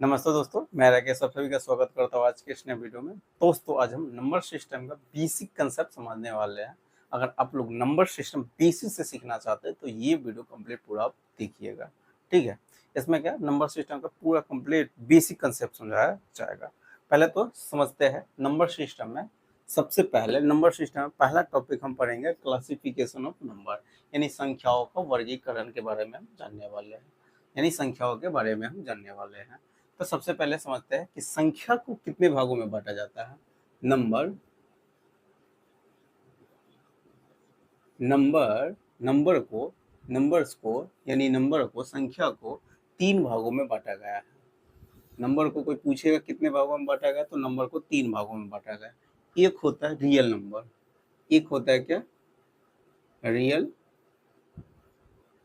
नमस्ते दोस्तों, मैं राकेश आप सभी का स्वागत करता हूँ आज के इस नए वीडियो में। दोस्तों आज हम नंबर सिस्टम का बेसिक कंसेप्ट समझने वाले हैं। अगर आप लोग नंबर सिस्टम बेसिक से सीखना चाहते हैं तो ये वीडियो कंप्लीट पूरा आप देखिएगा, ठीक है। इसमें क्या नंबर सिस्टम का पूरा कंप्लीट बेसिक कंसेप्ट समझाया जाएगा। पहले तो समझते हैं नंबर सिस्टम में। सबसे पहले नंबर सिस्टम में पहला टॉपिक हम पढ़ेंगे क्लासिफिकेशन ऑफ नंबर, यानी संख्याओं का वर्गीकरण के बारे में हम जानने वाले हैं। यानी संख्याओं के बारे में हम जानने वाले हैं। तो सबसे पहले समझते हैं कि संख्या को कितने भागों में बांटा जाता है। नंबर नंबर नंबर्स को यानी नंबर को संख्या को 3 भागों में बांटा गया है। नंबर को कोई पूछेगा कितने भागों में बांटा गया तो नंबर को 3 भागों में बांटा गया। एक होता है रियल नंबर, एक होता है क्या रियल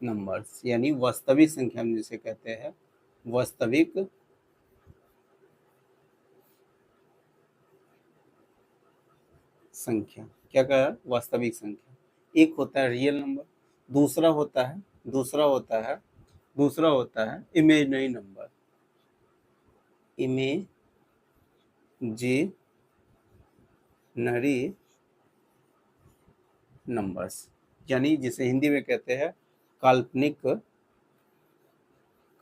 नंबर्स यानी वास्तविक संख्या हम जिसे कहते हैं वास्तविक संख्या। क्या कहा वास्तविक संख्या। एक होता है रियल नंबर, दूसरा होता है दूसरा होता है दूसरा होता है इमेजिनरी नंबर, इमेजिनरी नंबर्स यानी जिसे हिंदी में कहते हैं काल्पनिक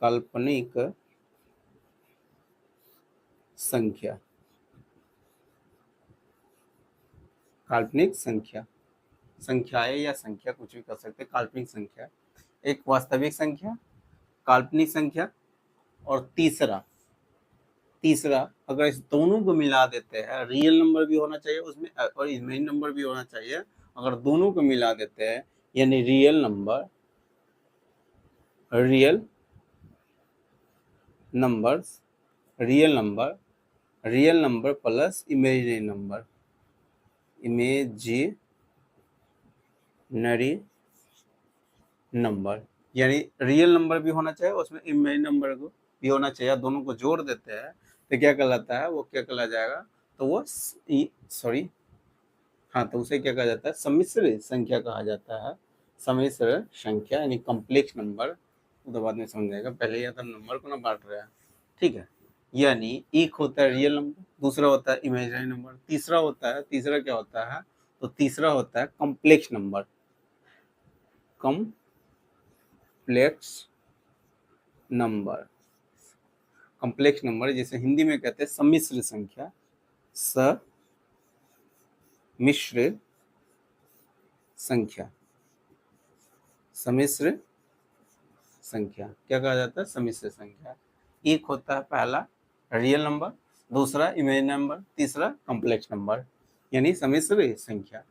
काल्पनिक संख्या। काल्पनिक संख्या संख्याएं या संख्या कुछ भी कर सकते हैं। काल्पनिक संख्या एक वास्तविक संख्या, काल्पनिक संख्या और तीसरा तीसरा अगर इस दोनों को मिला देते हैं, रियल नंबर भी होना चाहिए उसमें और इमेजिनरी नंबर भी होना चाहिए। अगर दोनों को मिला देते हैं यानी real number real numbers real number plus imaginary number यानी रियल नंबर भी होना चाहिए उसमें इमेजिनरी नंबर को भी होना चाहिए। दोनों को जोड़ देते हैं तो क्या कहलाता है, वो क्या कहला जाएगा तो वो सॉरी हाँ तो उसे क्या कहा जाता है सम्मिश्र संख्या कहा जाता है। सम्मिश्र संख्या यानी कॉम्प्लेक्स नंबर, वो तो बाद में समझ जाएगा, पहले ही तो नंबर को ना बांट रहे हैं, ठीक है। यानी एक होता है रियल नंबर, दूसरा होता है इमेजिनरी नंबर, तीसरा क्या होता है तो तीसरा होता है कॉम्प्लेक्स नंबर। कॉम्प्लेक्स नंबर जिसे हिंदी में कहते हैं सम्मिश्र संख्या। सम्मिश्र संख्या क्या कहा जाता है सम्मिश्र संख्या। एक होता है पहला रियल नंबर, दूसरा इमेजिनरी नंबर, तीसरा कॉम्प्लेक्स नंबर यानी सम्मिश्र संख्या।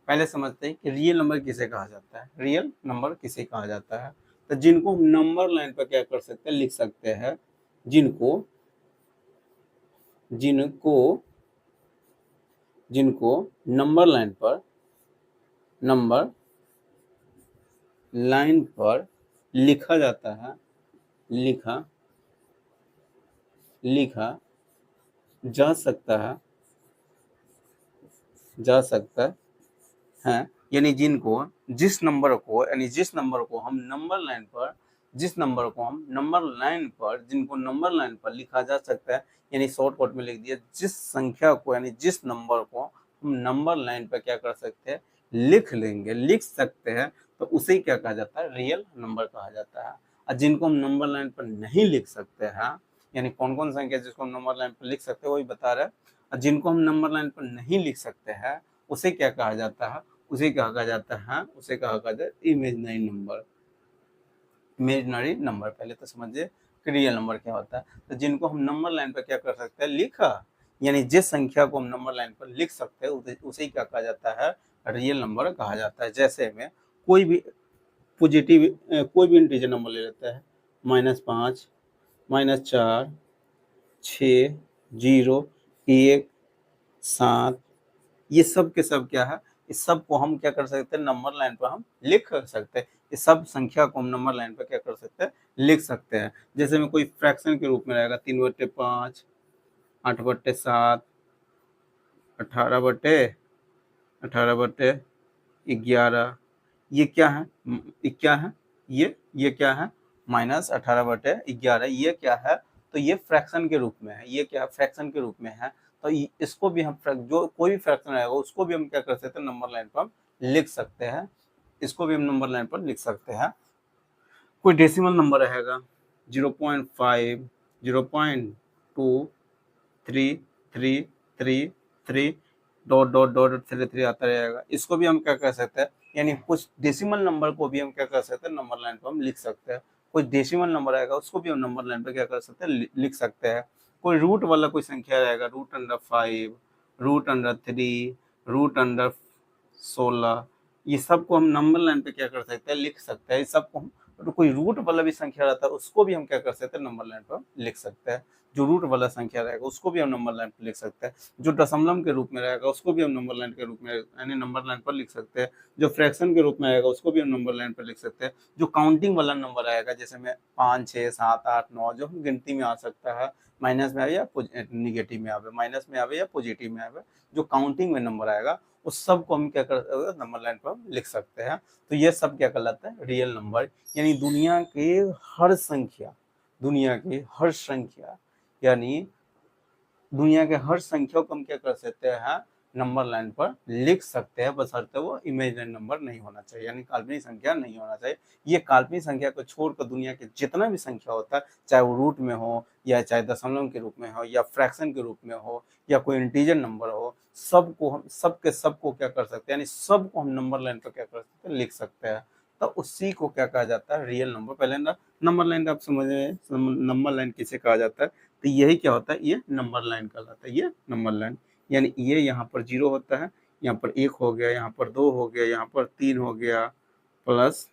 पहले समझते हैं कि रियल नंबर किसे कहा जाता है। रियल नंबर किसे कहा जाता है तो जिनको हम नंबर लाइन पर क्या कर सकते हैं लिख सकते हैं, जिनको नंबर लाइन पर लिखा जाता है, लिखा जा सकता है यानी जिस नंबर को हम नंबर लाइन पर जिनको नंबर लाइन पर लिखा जा सकता है, यानी शॉर्टकट में लिख दिया जिस संख्या को यानी जिस नंबर को हम नंबर लाइन पर क्या कर सकते हैं लिख सकते हैं तो उसे क्या कहा जाता है रियल नंबर कहा जाता है। और जिनको हम नंबर लाइन पर नहीं लिख सकते हैं, यानी कौन कौन संख्या जिसको हम नंबर लाइन पर लिख सकते हैं वही बता रहे हैं। और जिनको हम नंबर लाइन पर नहीं लिख सकते हैं उसे क्या कहा जाता है उसे कहा जाता है इमेजिनरी नंबर। पहले तो समझिए कि रियल नंबर क्या होता है। तो जिनको हम नंबर लाइन पर क्या कर सकते हैं लिखा, यानी जिस संख्या को हम नंबर लाइन पर लिख सकते हैं उसे क्या कहा जाता है रियल नंबर कहा जाता है। जैसे में कोई भी इंटीजर नंबर ले लेता है, -5, -4, 6, 0, 1, 7, ये सब के सब क्या है, इस सब को हम क्या कर सकते हैं नंबर लाइन पर हम लिख सकते हैं। इस सब संख्या को हम नंबर लाइन पर क्या कर सकते हैं लिख सकते हैं। जैसे में कोई फ्रैक्शन के रूप में रहेगा 3/5, 8/7, 18/11, ये क्या है ये क्या है -18/11, ये क्या है तो ये फ्रैक्शन के रूप में है, ये क्या फ्रैक्शन के रूप में है, तो इसको भी हम जो कोई भी फ्रैक्शन रहेगा उसको भी हम क्या कर सकते हैं, नंबर लाइन पर हम लिख सकते हैं, इसको भी हम नंबर लाइन पर लिख सकते हैं। कोई डेसिमल नंबर रहेगा 0.5, 0.2, 3, 3, 3, 3, डॉट डॉट डॉट 3 3 आता रहेगा, इसको भी हम क्या कर सकते हैं, यानी कुछ डेसिमल नंबर को भी हम क्या कर सकते हैं, नंबर लाइन पर हम लिख सकते हैं। कोई डेसिमल नंबर आएगा उसको भी हम नंबर लाइन पर क्या कर सकते हैं, लिख सकते हैं। कोई रूट वाला कोई संख्या रहेगा, √5, √3, √16, ये सबको हम नंबर लाइन पे क्या कर सकते हैं, लिख सकते हैं। इस सबको हम, तो कोई रूट वाला भी संख्या रहता है उसको भी हम क्या कर सकते हैं, नंबर लाइन पर लिख सकते हैं। जो रूट वाला संख्या रहेगा उसको भी हम नंबर लाइन पर लिख सकते हैं। जो दशमलव के रूप में रहेगा उसको भी हम नंबर लाइन के रूप में यानी नंबर लाइन पर लिख सकते हैं। जो फ्रैक्शन के रूप में आएगा उसको भी हम नंबर लाइन पर लिख सकते हैं। जो काउंटिंग वाला नंबर आएगा जैसे में 5, 6, 7, 8, 9 जो हम गिनती में आ सकता है, माइनस में आवे या निगेटिव में आवे, माइनस में आवे या पॉजिटिव में आवे, जो काउंटिंग में नंबर आएगा उस सब को हम क्या कर नंबर लाइन पर हम लिख सकते हैं। तो ये सब क्या कहलाता है, रियल नंबर, यानी दुनिया के हर संख्या, दुनिया की हर संख्या, यानी दुनिया के हर संख्या को हम क्या कर सकते हैं, नंबर लाइन पर लिख सकते हैं, बशर्ते वो इमेजिनरी नंबर नहीं होना चाहिए, यानी काल्पनिक संख्या नहीं होना चाहिए। ये काल्पनिक संख्या को छोड़कर दुनिया के जितना भी संख्या होता है, चाहे वो रूट में हो या चाहे दशमलव के रूप में हो या फ्रैक्शन के रूप में हो या कोई इंटीजर नंबर हो, सबको हम सबको क्या कर सकते हैं, यानी सबको हम नंबर लाइन पर क्या कर सकते हैं, लिख सकते हैं। तो उसी को क्या कहा जाता है, रियल नंबर। पहले ना नंबर लाइन आप समझ रहे हैं, नंबर लाइन किसे कहा जाता है, तो यही क्या होता है, ये नंबर लाइन कहलाता है, ये नंबर लाइन, यानी ये यहाँ पर 0 होता है, यहाँ पर 1 हो गया, यहाँ पर 2 हो गया, यहाँ पर 3 हो गया, प्लस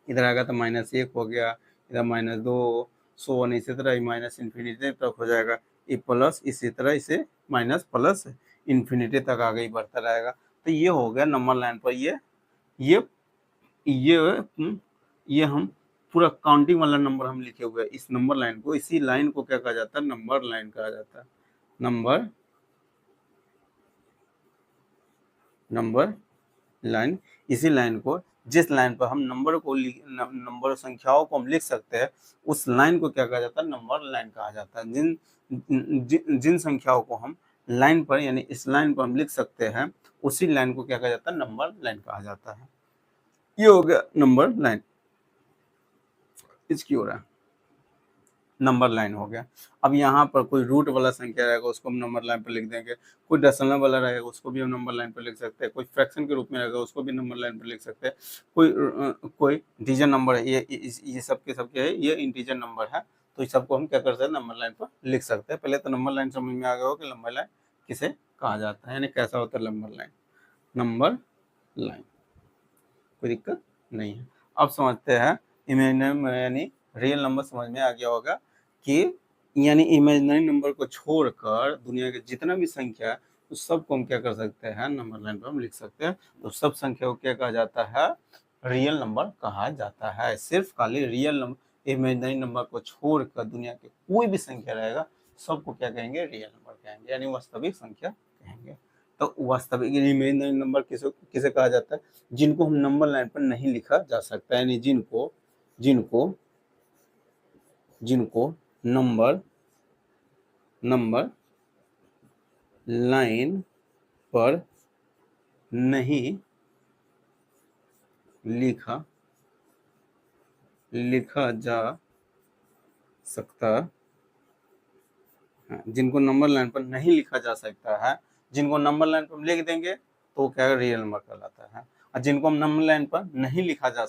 इधर आएगा तो -1 हो गया, इधर -2, सो ऑन, इसी तरह माइनस इन्फिनिटी तक हो जाएगा, ये प्लस, इसी तरह इसे माइनस प्लस इन्फिनिटी तक आगे ही बढ़ता रहेगा। तो ये हो गया नंबर लाइन पर ये ये ये हम पूरा काउंटिंग वाला नंबर हम लिखे हुए हैं, इस नंबर लाइन को, इसी लाइन को क्या कहा जाता है, नंबर लाइन कहा जाता है। नंबर लाइन, इसी लाइन को, जिस लाइन पर हम नंबर संख्याओं को हम लिख सकते हैं, उस लाइन को क्या कहा जाता है, नंबर लाइन कहा जाता है। जिन संख्याओं को हम लाइन पर, यानी इस लाइन पर हम लिख सकते हैं, उसी लाइन को क्या कहा जाता है, नंबर लाइन कहा जाता है। ये हो गया नंबर लाइन, इसकी हो रहा है, नंबर लाइन हो गया। अब यहाँ पर कोई रूट वाला संख्या रहेगा उसको हम नंबर लाइन पर लिख देंगे, कोई दशमलव वाला रहेगा उसको भी हम नंबर लाइन पर लिख सकते हैं, कोई फ्रैक्शन के रूप में रहेगा उसको भी नंबर लाइन पर लिख सकते हैं, कोई इंटीजर नंबर है, ये सब के सब क्या है, ये इंटीजर नंबर है, तो इस सबको हम क्या कर सकते हैं, नंबर लाइन पर लिख सकते हैं। पहले तो नंबर लाइन समझ में आ गया हो कि नंबर लाइन किसे कहा जाता है, यानी कैसा होता है नंबर लाइन, नंबर लाइन, कोई दिक्कत नहीं है। अब समझते हैं इमेजिनरी यानी रियल नंबर समझ में आ गया होगा कि यानी इमेजिनरी नंबर को छोड़कर दुनिया के जितना भी संख्या है उस सबको हम क्या कर सकते हैं, नंबर लाइन पर हम लिख सकते हैं। तो सब संख्या को क्या कहा जाता है, रियल नंबर कहा जाता है। सिर्फ खाली रियल नंबर, इमेजिनरी नंबर को छोड़कर दुनिया के कोई भी संख्या रहेगा सबको क्या कहेंगे, रियल नंबर कहेंगे, यानी वास्तविक संख्या कहेंगे। तो वास्तविक इमेजिनरी नंबर किसे कहा जाता है, जिनको हम नंबर लाइन पर नहीं लिखा जा सकता, यानी जिनको जिनको जिनको नंबर लाइन पर नहीं लिखा जा सकता, जिनको नंबर लाइन पर नहीं लिखा जा सकता है, जिनको नंबर लाइन पर हम लिख देंगे तो क्या रियल नंबर कहलाता है, और जिनको हम नंबर लाइन पर नहीं लिखा जा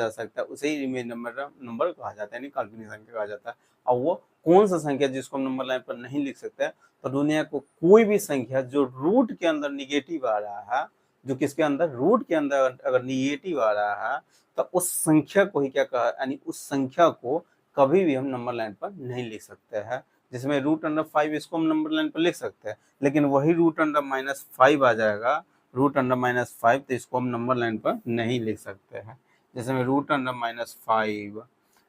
सकता उसे ही इमेज नंबर कहा जाता है, यानी काल्पनिक संख्या कहा जाता है। और वो कौन सा संख्या जिसको हम नंबर लाइन पर नहीं लिख सकते, तो दुनिया को कोई भी संख्या जो रूट के अंदर निगेटिव आ रहा है, जो किसके अंदर, रूट के अंदर अगर निगेटिव आ रहा है, तो उस संख्या को ही क्या कहा, यानी उस संख्या को कभी भी हम नंबर लाइन पर नहीं लिख सकते हैं। जिसमें √5 इसको हम नंबर लाइन पर लिख सकते हैं, लेकिन वही √-5 आ जाएगा, √-5, तो इसको हम नंबर लाइन पर नहीं लिख सकते हैं। जैसे में √-5,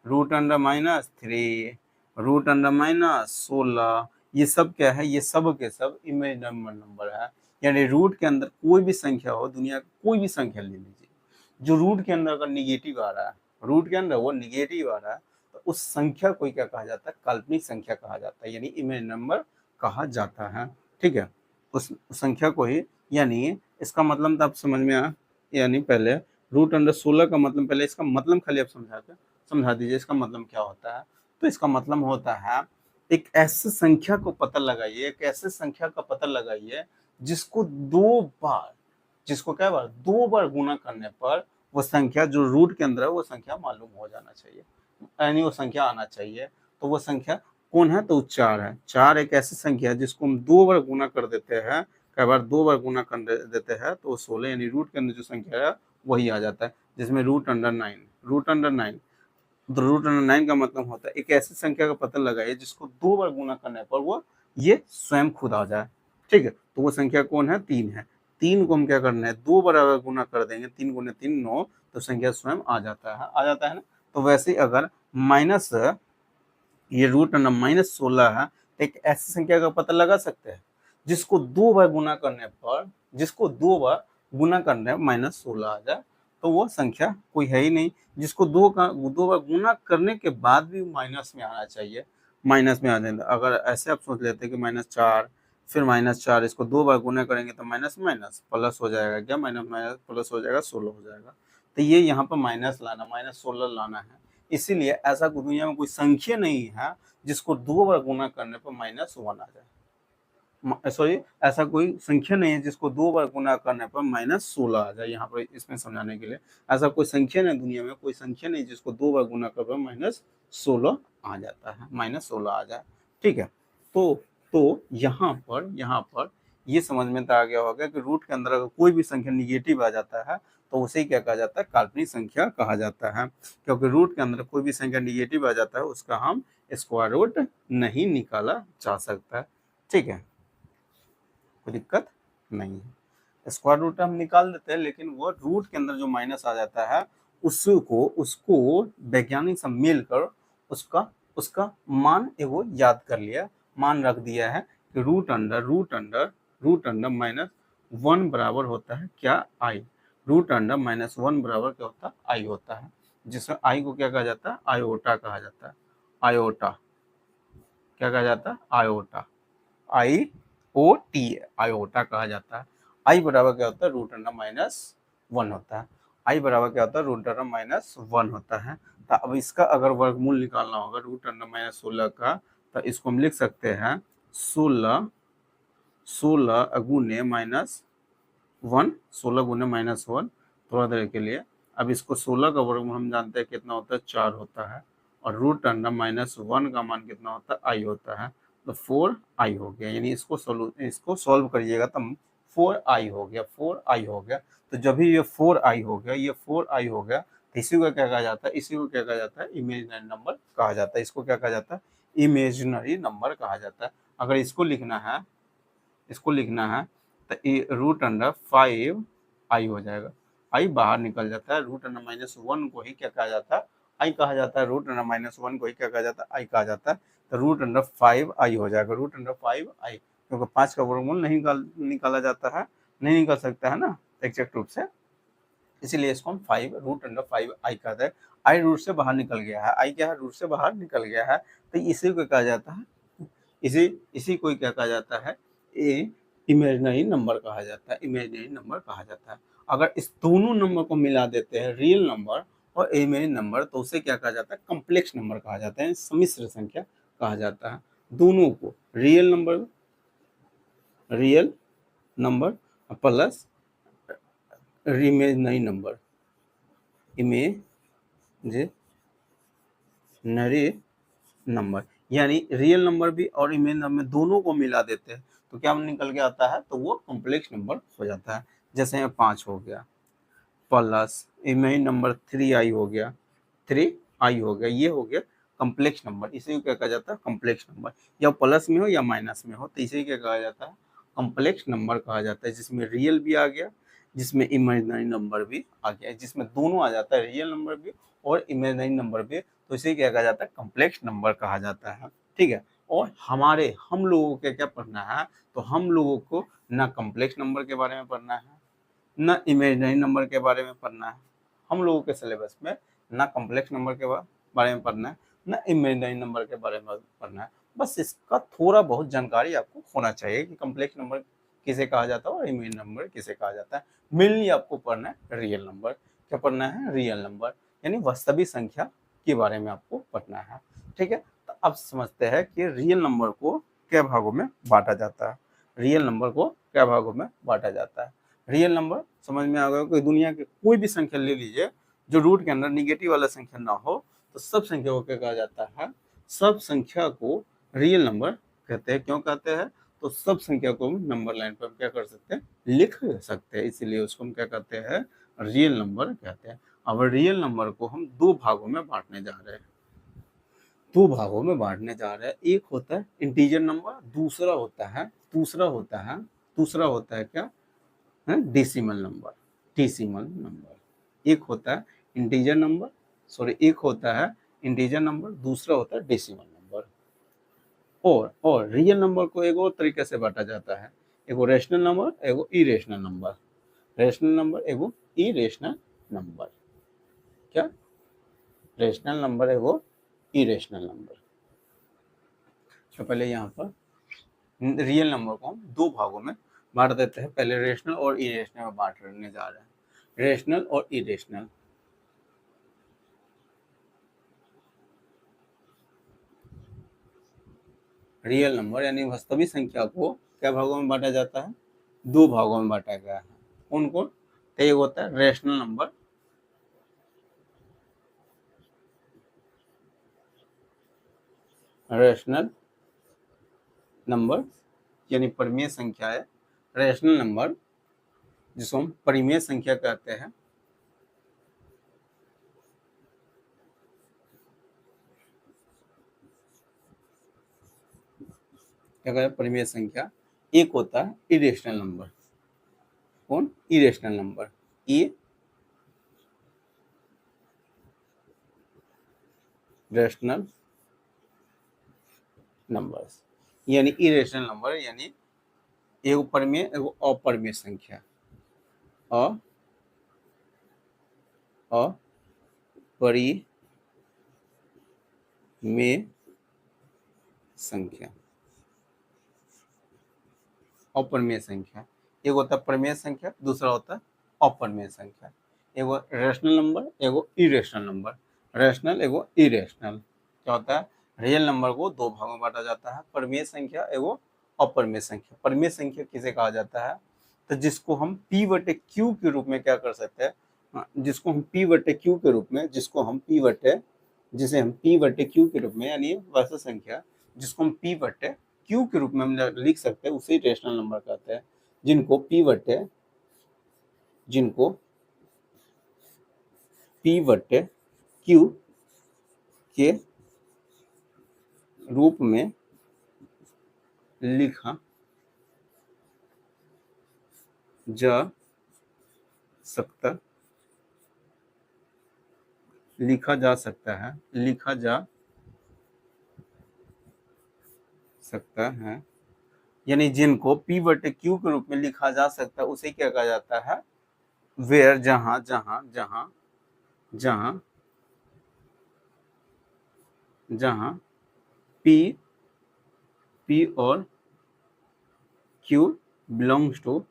√-3, √-16, ये सब क्या है, ये सब के सब इमेजिनरी नंबर है। यानी रूट के अंदर कोई भी संख्या हो, दुनिया की कोई भी संख्या ले लीजिए, जो रूट के अंदर अगर निगेटिव आ रहा है, रूट के अंदर वो निगेटिव आ रहा है, तो उस संख्या को क्या कहा जाता है, काल्पनिक संख्या कहा जाता है, यानी इमेजिनरी नंबर कहा जाता है। ठीक है, उस संख्या को ही, यानी इसका मतलब तो आप समझ में आया, यानी पहले रूट अंडर 16 का मतलब, पहले इसका मतलब खाली आप समझा दीजिए इसका मतलब क्या होता है। तो इसका मतलब होता है एक ऐसी संख्या को पता लगाइए, एक ऐसे संख्या का पता लगाइए जिसको जिसको क्या बार 2 बार गुना करने पर वो संख्या जो रूट के अंदर है वो संख्या मालूम हो जाना चाहिए, यानी वो संख्या आना चाहिए। तो वो संख्या कौन है, तो 4 है। 4 एक ऐसी संख्या है जिसको हम 2 बार गुना कर देते हैं, कई बार 2 बार गुना कर देते हैं तो 16, यानी रूट के अंदर जो संख्या है वही आ जाता है, जिसमें रूट अंडर 9 तो रूट अंडर 9 का मतलब होता है एक ऐसी संख्या का पता लगाइए जिसको 2 बार गुना करने पर वो ये स्वयं खुद आ जाए। ठीक है, तो वो संख्या कौन है, 3 है। 3 को हम क्या करना है, 2 बार अगर गुना कर देंगे, 3 गुने 3 9, तो संख्या स्वयं आ जाता है ना। तो वैसे ही अगर माइनस ये रूट अंडर -16 है, तो एक ऐसी संख्या का पता लगा सकते हैं जिसको 2 बार गुना करने पर -16 आ जाए, तो वो संख्या कोई है ही नहीं। जिसको 2 बार गुना करने के बाद भी माइनस में आना चाहिए, माइनस में आ जाए। अगर ऐसे आप सोच लेते हैं कि -4, फिर -4, इसको 2 बार गुना करेंगे तो माइनस माइनस प्लस हो जाएगा, क्या माइनस माइनस प्लस हो जाएगा, 16 हो जाएगा। तो ये यहाँ पर माइनस लाना, -16 लाना है। इसीलिए ऐसा दुनिया में कोई संख्या नहीं है जिसको 2 बार गुना करने पर -1 आ जाए। सॉरी, ऐसा कोई संख्या नहीं है जिसको 2 बार गुना करने पर -16 आ जाए। यहाँ पर इसमें समझाने के लिए, ऐसा कोई संख्या नहीं, दुनिया में कोई संख्या नहीं जिसको 2 बार गुना करने पर -16 आ जाता है, -16 आ जाए। ठीक है, तो यहाँ पर ये समझ में आ गया होगा कि रूट के अंदर अगर कोई भी संख्या निगेटिव आ जाता है तो उसे क्या कहा जाता है, काल्पनिक संख्या कहा जाता है। क्योंकि रूट के अंदर कोई भी संख्या निगेटिव आ जाता है उसका हम स्क्वायर रूट नहीं निकाला जा सकता है। ठीक है, कोई दिक्कत नहीं है, स्क्वायर रूट हम निकाल देते हैं, लेकिन वो रूट के अंदर जो माइनस आ जाता है उसको वैज्ञानिक से मिलकर उसका मान एगो याद कर लिया, मान रख दिया है कि रूट अंडर -1 बराबर होता है क्या, आई। रूट अंडर -1 बराबर क्या होता है, आई होता है, जिसमें आई को क्या कहा जाता है, आयोटा कहा जाता है। आयोटा क्या कहा जाता है, आयोटा, IOT, आयोटा कहा जाता है। आई बराबर क्या होता है, रूट अंडर -1 होता है। आई बराबर क्या होता है, रूट अंडर -1 होता है। तो अब इसका अगर वर्गमूल निकालना होगा रूट अंडर -16 का, तो इसको हम लिख सकते हैं 16 गुने -1, 16 गुने -1, थोड़ा देर के लिए। अब इसको 16 का वर्गमूल हम जानते हैं कितना होता है, 4 होता है, और रूट अंडर -1 का मान कितना होता है, आई होता है, तो 4i हो गया। यानी इसको सॉल्व करिएगा तो 4i हो गया, 4i हो गया। तो जब भी ये 4i हो गया, ये 4i हो गया, तो इसी को क्या कहा जाता है, इसी को क्या कहा जाता है, इमेजिनरी नंबर कहा जाता है। इसको क्या कहा जाता है, इमेजिनरी नंबर कहा जाता है। अगर इसको लिखना है तो ये रूट अंडर 5i हो जाएगा। आई बाहर निकल जाता है, रूट अंडर -1 को ही क्या कहा जाता है, आई कहा जाता है। रूट अंडर -1 को ही क्या कहा जाता है, आई कहा जाता है। तो रूट अंडर 5i हो जाएगा, रूट अंडर 5i, क्योंकि 5 का वर्गमूल नहीं निकाला जाता है, नहीं निकल सकता है ना एग्जैक्ट रूप से, इसीलिए इसको हम 5 रूट अंडर 5i कहते हैं। आई रूट से बाहर निकल गया है, आई क्या है, रूट से बाहर निकल गया है, तो इसी को कहा जाता है, इसी को क्या कहा जाता है, ए इमेजिनरी नंबर कहा जाता है, इमेजिनरी नंबर कहा जाता है। अगर इस दोनों नंबर को मिला देते हैं, रियल नंबर और इमेजिनरी नंबर, तो उसे क्या कहा जाता है, कॉम्प्लेक्स नंबर कहा जाता है, सम्मिश्र संख्या कहा जाता है। दोनों को real number plus imaginary number, यानी रियल नंबर भी और इमेजिनरी नंबर दोनों को मिला देते हैं तो क्या निकल के आता है, तो वो कॉम्प्लेक्स नंबर हो जाता है। जैसे यहाँ 5 हो गया प्लस इमेजिनरी नंबर 3i हो गया, 3i हो गया, ये हो गया कॉम्प्लेक्स नंबर। इसे क्या कहा जाता है, कॉम्प्लेक्स नंबर, या प्लस में हो या माइनस में हो, तो इसे क्या कहा जाता है, कॉम्प्लेक्स नंबर कहा जाता है, जिसमें रियल भी आ गया, जिसमें इमेजिनरी नंबर भी आ गया, जिसमें दोनों आ जाता है, रियल नंबर भी और इमेजिनरी नंबर भी, तो इसे क्या कहा जाता है, कॉम्प्लेक्स नंबर कहा जाता है। ठीक है, और हम लोगों को क्या पढ़ना है, तो हम लोगों को ना कॉम्प्लेक्स नंबर के बारे में पढ़ना है, ना इमेजिनरी नंबर के बारे में पढ़ना है। हम लोगों के सिलेबस में ना कॉम्प्लेक्स नंबर के बारे में पढ़ना है, ना इमेजिनरी नंबर के बारे में पढ़ना है। बस इसका थोड़ा बहुत जानकारी आपको होना चाहिए कि कॉम्प्लेक्स नंबर किसे कहा जाता है और इमेजिनरी नंबर किसे कहा जाता है। मेनली आपको पढ़ना है रियल नंबर। क्या पढ़ना है? रियल नंबर, यानी वास्तविक संख्या के बारे में आपको पढ़ना है। ठीक है, तो अब समझते हैं कि रियल नंबर को क्या भागों में बांटा जाता है। रियल नंबर को क्या भागों में बांटा जाता है? रियल नंबर समझ में आ गया कि दुनिया के कोई भी संख्या ले लीजिए जो रूट के अंदर निगेटिव वाला संख्या ना हो, तो सब संख्या को क्या कहा जाता है? सब संख्या को रियल नंबर कहते हैं। क्यों कहते हैं? तो सब संख्या को हम नंबर लाइन पर क्या कर सकते हैं? लिख सकते हैं, इसीलिए उसको हम क्या कहते हैं? रियल नंबर कहते हैं। अब रियल नंबर को हम दो भागों में बांटने जा रहे हैं। दो भागों में बांटने जा रहे हैं। एक होता है इंटीजर नंबर, दूसरा होता है क्या है? Decimal number. डेसिमल नंबर एक होता है इंटीजर नंबर, एक होता है इंटीजर नंबर, दूसरा होता है डेसिमल नंबर। और रियल नंबर को एक और तरीके से बांटा जाता है, एगो रेशनल नंबर, एगो इरेशनल नंबर। रेशनल नंबर, एगो इरेशनल नंबर। क्या? रेशनल नंबर, एगो इरेशनल नंबर। तो पहले यहाँ पर रियल नंबर को हम दो भागों में बांट देते हैं। पहले रेशनल और इरेशनल में बांटने जा रहे हैं। रेशनल और इरेशनल। रियल नंबर यानी वास्तविक संख्या को क्या भागों में बांटा जाता है? दो भागों में बांटा गया है। कौन कौन? तो एक होता है रेशनल नंबर, रेशनल नंबर यानी परिमेय संख्या है। रेशनल नंबर जिसको हम परिमेय संख्या कहते हैं। क्या कहते हैं? परिमेय संख्या। एक होता है इरेशनल नंबर। कौन? Irrational number. Irrational numbers यानी इरेशनल नंबर यानी एगो परिमेय एगो अपरिमेय संख्या। अपरिमेय संख्या। अपरिमेय संख्या एक होता है परिमेय संख्या, दूसरा होता है अपरिमेय संख्या। एगो रेशनल नंबर, एगो इरेशनल नंबर। रेशनल, एगो इरेशनल। क्या होता है? रियल नंबर को दो भागों में बांटा जाता है, परिमेय संख्या एगो अपरिमेय संख्या। परिमेय संख्या किसे कहा जाता है? तो जिसको हम पी बटे क्यू के रूप में क्या कर सकते हैं? जिसको हम पी बटे क्यू के रूप में, जिसे हम पी बटे क्यू के रूप में यानी वास्तविक संख्या जिसको हम पी बटे क्यू के रूप में हम लिख सकते हैं, उसे रेशनल नंबर कहते हैं। जिनको पी बटे क्यू के रूप में लिखा जा सकता है। यानी जिनको पी बटे क्यू के रूप में लिखा जा सकता है उसे क्या कहा जाता है? वेयर जहां जहां जहां जहां जहां पी और Q belongs to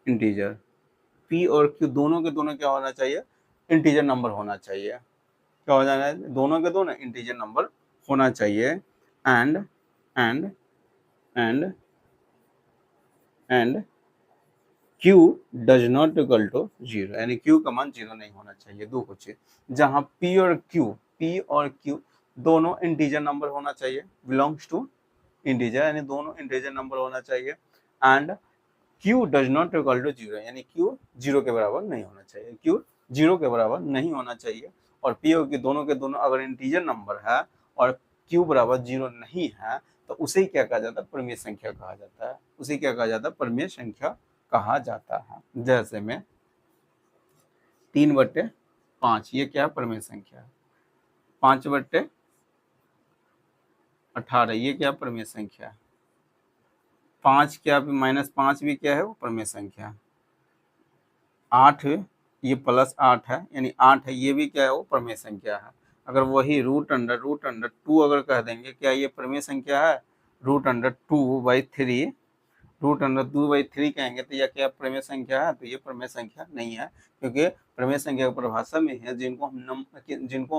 integer. P और क्यू दोनों के दोनों क्या होना चाहिए? इंटीजर नंबर होना चाहिए। क्या हो जाना है? दोनों के दोनों इंटीजर नंबर होना चाहिए। And and and and Q does not equal to zero, यानी क्यू का मान जीरो नहीं होना चाहिए। दो कुछ जहां पी और क्यू दोनों इंटीजर नंबर होना चाहिए, बिलोंग्स टू इंटीजर यानी दोनों इंटीजर नंबर होना चाहिए। And Q does not equal to zero यानी क्यू जीरो के बराबर नहीं होना चाहिए। क्यू जीरो के बराबर नहीं होना चाहिए। और पी और क्यू दोनों के दोनों अगर इंटीजर नंबर है और क्यू बराबर जीरो नहीं है तो उसे क्या कहा जाता है? परिमेय संख्या कहा जाता है। उसे क्या कहा जाता है? परिमेय संख्या कहा जाता है। जैसे में 3/5 ये क्या परिमेय संख्या है? 5/18 ये क्या परिमेय संख्या है? 5 क्या -5 भी क्या है? वो परिमेय संख्या है। 8 ये +8 है यानी 8 है, ये भी क्या है? वो परिमेय संख्या है। अगर वही रूट अंडर टू अगर कह देंगे, क्या ये प्रमेय संख्या है? √2/3 √2/3 कहेंगे तो यह क्या प्रमेय संख्या है? तो ये प्रमेय संख्या नहीं है, क्योंकि प्रमेय संख्या की परिभाषा में है जिनको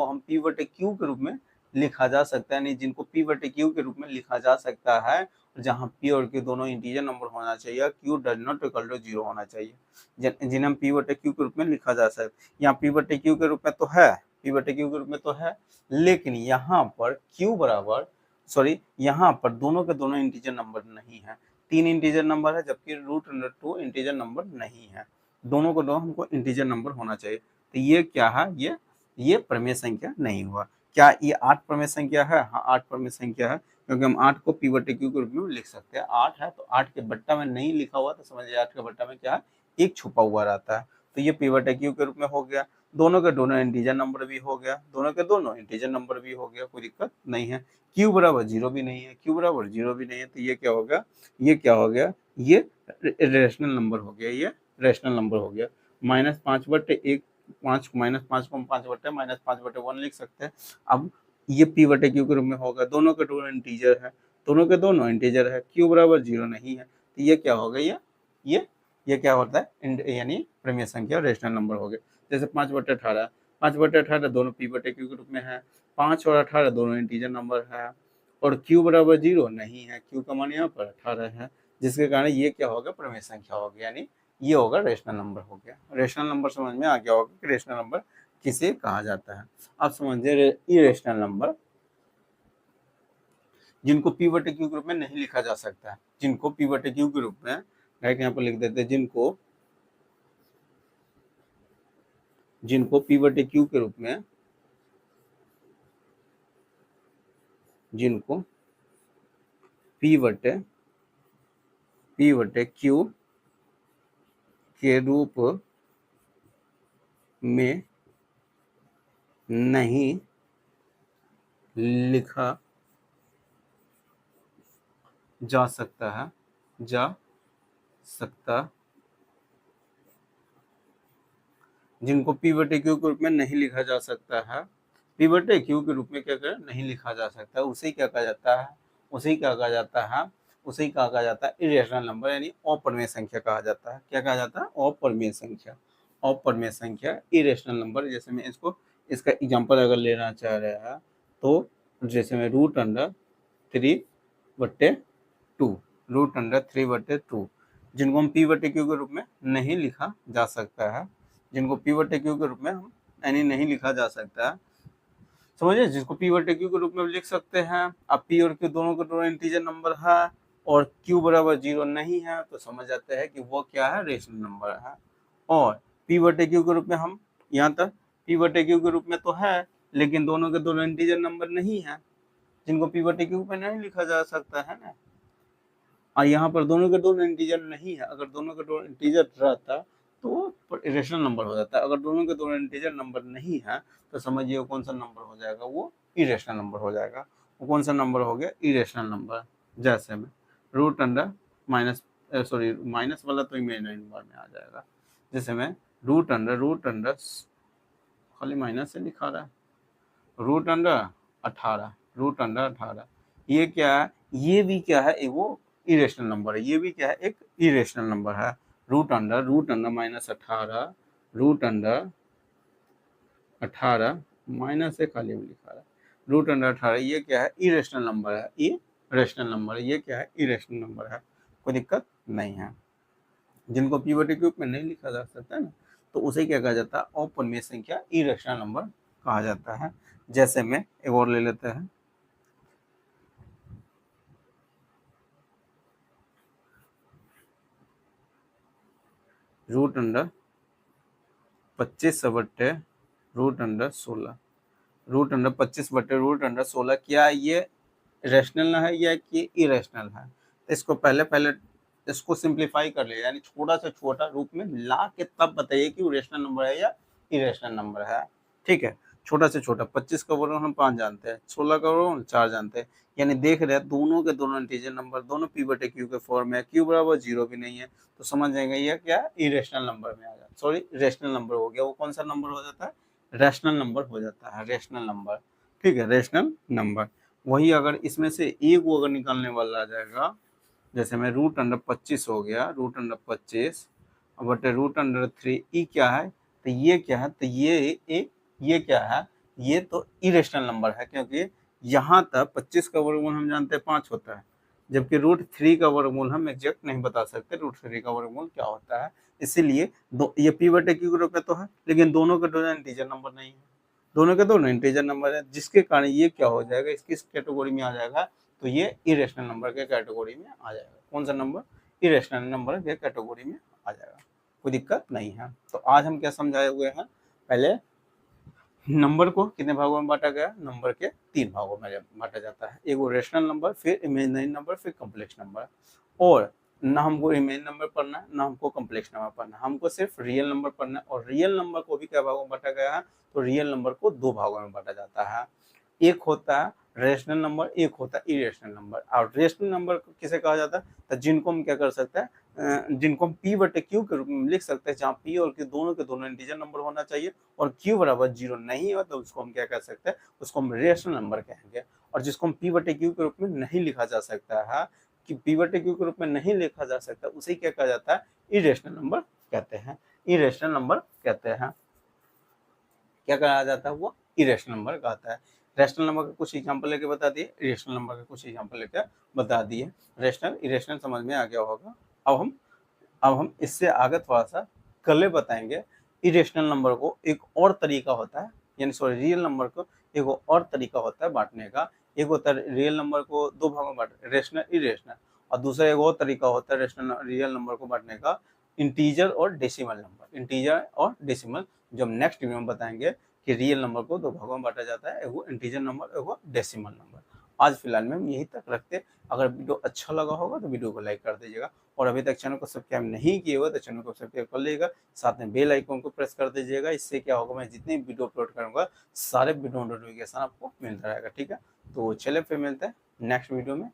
हम p/q के रूप में लिखा जा सकता है, नहीं जिनको p/q के रूप में लिखा जा सकता है, जहां p और q दोनों इंटीजर नंबर होना चाहिए, q does not equal to 0 होना चाहिए, जिन्हें हम p/q के रूप में लिखा जा सकता है। यहाँ p/q के रूप में तो है, p/q के रूप में तो है, लेकिन यहाँ पर यहाँ पर दोनों के दोनों इंटीजर नंबर नहीं है, 3 इंटीजर नंबर है, जबकि √2 इंटीजर नंबर नहीं है, दोनों को दोनों हमको इंटीजर नंबर होना चाहिए। तो ये क्या है? ये प्रमेय संख्या नहीं हुआ। क्या ये 8 प्रमेय संख्या है? हाँ 8 प्रमेय संख्या है, क्योंकि हम 8 को p/q के रूप में लिख सकते हैं। 8 है तो 8 के बट्टा में नहीं लिखा हुआ, तो समझिए 8 के बट्टा में क्या है? एक छुपा हुआ रहता है, तो ये p/q के रूप में हो गया। दोनों के दोनों इंटीजर नंबर भी हो गया, दोनों के दोनों इंटीजर नंबर भी हो गया, कोई दिक्कत नहीं है। q बराबर 0 भी नहीं है, q बराबर 0 भी नहीं है, तो ये क्या होगा? ये क्या हो गया? ये रेशनल नंबर हो गया, ये रेशनल नंबर हो गया। -5/1, 5 -5 को हम 5/-1 लिख सकते हैं। अब ये p/q के रूप में होगा, दोनों के दोनों इंटीजर है, दोनों के दोनों इंटीजर है, q बराबर 0 नहीं है, तो ये क्या होगा? ये क्या होता है? यानी प्रमेय संख्या रेशनल नंबर हो गया। जैसे 5/18, 5/18 दोनों p/q के रूप में है, 5 और 18 दोनों इंटीजर नंबर है, और q बराबर 0 नहीं है, q का मान यहाँ पर 18 है, जिसके कारण ये क्या होगा? प्रमेय संख्या हो गया, यानी ये होगा रेशनल नंबर हो गया। रेशनल नंबर समझ में आ गया होगा कि रेशनल नंबर किसे कहा जाता है। अब समझिए इरेशनल नंबर, जिनको p/q के रूप में नहीं लिखा जा सकता है, जिनको p/q के रूप में डायरेक्ट यहाँ पर लिख देते हैं, जिनको p/q के रूप में, जिनको p/q के रूप में नहीं लिखा जा सकता है, जिनको p/q के रूप में नहीं लिखा जा सकता है, p/q के रूप में क्या करें? नहीं लिखा जा सकता है, उसे क्या कहा जाता है? उसे क्या कहा जाता है? इरेशनल नंबर, यानी अप्रमेय संख्या कहा जाता है। क्या कहा जाता है? अप्रमेय संख्या इरेशनल नंबर। जैसे मैं इसका एग्जांपल अगर लेना चाह रहा है, तो जैसे मैं √3/2 जिनको हम p/q के रूप में नहीं लिखा जा सकता है, जिनको p/q के रूप में हम यानी नहीं लिखा जा सकता है, समझिए, जिसको p/q के रूप में लिख सकते हैं। अब p और q दोनों के दोनों इंटीजर नंबर है, और q बराबर 0 नहीं है, तो समझ जाते हैं कि वो क्या है? रेशनल नंबर है। और p/q के रूप में हम यहाँ तक p/q के रूप में तो है, लेकिन दोनों के दोनों इंटीजर नंबर नहीं है, जिनको p/q पे नहीं लिखा जा सकता है ना। और यहाँ पर दोनों के दोनों इंटीजर नहीं है, अगर दोनों के दोनों इंटीजर रहता तो रेशनल नंबर हो जाता है। अगर दोनों के दोनों इंटीजर नंबर नहीं है, तो समझिए वो कौन सा नंबर हो जाएगा? वो इरेशनल नंबर हो जाएगा। वो कौन सा नंबर हो गया? Irrational number. जैसे में माइनस वाला तो इमेजिनरी नंबर में आ जाएगा। जैसे में रूट अंडर खाली माइनस से लिखा रहा है, √18 ये क्या है? ये भी क्या है? वो इरेशनल नंबर है, ये भी क्या है? एक इरेशनल नंबर है। √18 √18 माइनस से खाली में लिखा है, √18 ये क्या है? इरेशनल नंबर है, ये रेशनल नंबर है, ये क्या है? इरेशनल नंबर है, कोई दिक्कत नहीं है। जिनको p/q में नहीं लिखा जा सकता है ना, तो उसे क्या कहा जाता है? अप्रमेय संख्या इरेशनल नंबर कहा जाता है। जैसे में एक और ले लेते हैं, √25/√16 √25/√16 क्या ये रेशनल है या कि इरेशनल है? तो इसको पहले इसको सिंप्लीफाई कर ले, यानी छोटा से छोटा रूप में ला के तब बताइए कि वो रेशनल नंबर है या इरेशनल नंबर है। ठीक है, छोटा से छोटा 25 का वर्गमूल हम 5 जानते हैं, 16 का वर्गमूल 4 जानते हैं, यानी देख रहे हैं दोनों के दोनों इंटीजर नंबर दोनों p/q के फॉर्म में, q बराबर 0 भी नहीं है, तो समझ जाएंगे ये क्या? इरेशनल नंबर में आ जाता, सॉरी रेशनल नंबर हो गया। वो कौन सा नंबर हो जाता है? रैशनल नंबर हो जाता है, रैशनल नंबर, ठीक है, रैशनल नंबर। वही अगर इसमें से एक को अगर निकालने वाला आ जाएगा, जैसे में रूट अंडर 25 हो गया, रूट अंडर 25 बटे रूट अंडर 3, ई क्या है, तो ये क्या है, तो ये क्या है, ये तो इरेशनल नंबर है, क्योंकि यहाँ तक 25 का वर्गमूल हम जानते हैं 5 होता है, जबकि रूट 3 का वर्गमूल हम एग्जैक्ट नहीं बता सकते रूट 3 का वर्गमूल क्या होता है। इसीलिए ये पी बटे क्यू के रूप में तो है, लेकिन दोनों के दोनों इंटीजर नंबर नहीं है, दोनों के दोनों इंटीजर नंबर है, जिसके कारण ये क्या हो जाएगा, इसकी कैटेगरी में आ जाएगा, तो ये इरेशनल नंबर के कैटेगरी में आ जाएगा। कौन सा नंबर, इरेशनल नंबर के कैटेगरी में आ जाएगा, कोई दिक्कत नहीं है। तो आज हम क्या समझाए हुए हैं, पहले नंबर को कितने भागों में बांटा गया, नंबर के 3 भागों में बांटा जाता है, एक रेशनल नंबर, फिर इमेजिनरी नंबर, फिर कॉम्प्लेक्स नंबर। और ना हमको इमेजिनरी नंबर पढ़ना है, ना हमको कॉम्प्लेक्स नंबर पढ़ना है, हमको सिर्फ रियल नंबर पढ़ना है। और रियल नंबर को भी क्या भागों में बांटा गया है, तो रियल नंबर को 2 भागों में बांटा जाता है, एक होता है रेशनल नंबर, एक होता है इरेशनल नंबर। और रेशनल नंबर किसे कहा जाता है, तो जिनको हम क्या कर सकते हैं, जिनको हम पी बटे क्यू के रूप में लिख सकते हैं, जहाँ पी और क्यू दोनों के दोनों इंटीजर नंबर होना चाहिए, और क्यू बराबर 0 नहीं हो तो उसको हम क्या कर सकते हैं, उसको हम रेशनल नंबर कहेंगे। और जिसको हम पी बटे क्यू के रूप में नहीं लिखा जा सकता है, कि पी बटे क्यू के रूप में नहीं लिखा जा सकता, उसे क्या कहा जाता है, इरेशनल नंबर कहते हैं, इरेशनल नंबर कहते हैं। क्या कहा जाता है, वो इरेशनल नंबर कहता है। रैशनल नंबर का कुछ एग्जांपल लेके बता दिए, इरेशनल नंबर का कुछ एग्जांपल लेके बता दिए। रैशनल इरेशनल समझ में आ गया होगा। अब हम इससे आगे थोड़ा सा कल बताएंगे। इरेशनल नंबर को एक और तरीका होता है, यानी सॉरी रियल नंबर को एक और तरीका होता है बांटने का। एक होता है रियल नंबर को 2 भागों में बांट, रेशनल इरेशनल, और दूसरा एक और तरीका होता है रेशनल रियल नंबर को बांटने का, इंटीजर और डेसिमल नंबर, इंटीजर और डेसिमल, जो हम नेक्स्ट वीडियो में बताएंगे कि रियल नंबर को 2 भागों में बांटा जाता है, एगो इंटीजर नंबर, एगो डेसिमल नंबर। आज फिलहाल में हम यही तक रखते। अगर वीडियो अच्छा लगा होगा तो वीडियो को लाइक कर दीजिएगा, और अभी तक चैनल को सब्सक्राइब नहीं किए हुए तो चैनल को सब्सक्राइब कर लीजिएगा, साथ में बेल आइकन को प्रेस कर दीजिएगा। इससे क्या होगा, मैं जितनी वीडियो अपलोड करूँगा सारे वीडियो नोटिफिकेशन आपको मिलता रहेगा, ठीक है। तो चलिए फिर मिलते हैं नेक्स्ट वीडियो में।